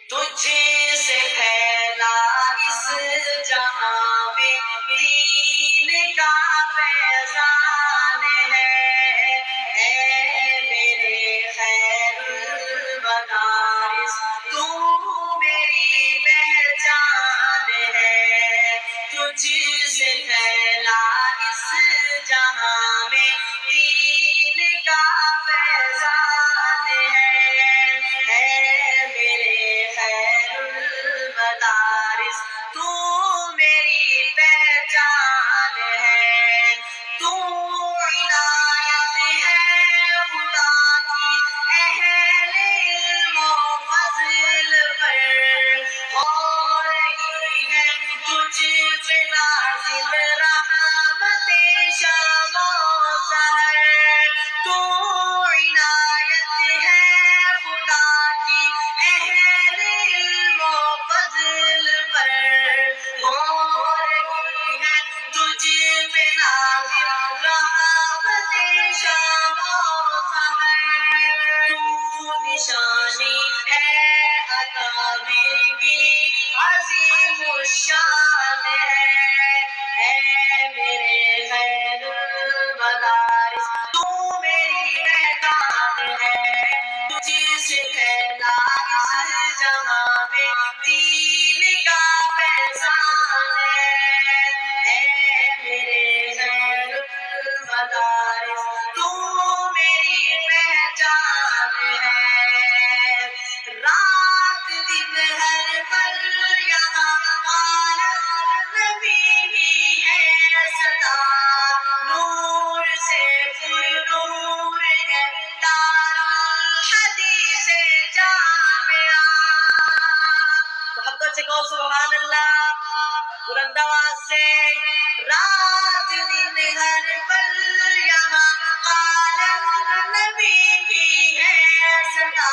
تجھ سے پھیلا اس جہاں میں دین کا فیضان ہے، اے میرے خیر المدارس تو میری پہچان ہے، تجھ سے پھیلا اس جہاں میں دین کا فیضان ہے، اے میرے خیر المدارس تو میری پہچان ہے، تو عنایت ہے خدا کی اہل علم و فضل پر، ہو رہی ہے تجھ پہ نازل رحمت شام و سحر، تو عنایت ہے خدا کی اہل علم و فضل پر، ہو رہی ہے تجھ پہ نازل رحمت شام و سحر، تو نشانی ہے اکابر کی عظیم الشان ہے، اے میرے خیر المدارس تو میری پہچان ہے، تجھ سے پھیلا اس جہاں میں دین کا فیضان ہے، اے میرے خیر المدارس تو میری پہچان ہے، رات دن ہر پل یہاں عالم نبی کی ہے صدا، نور سے پر نور ہے دار الحدیث جامعہ، محبت سے کہو سبحان اللہ بلند آواز سے، رات دن ہر پل یہاں عالم نبی کی ہے صدا،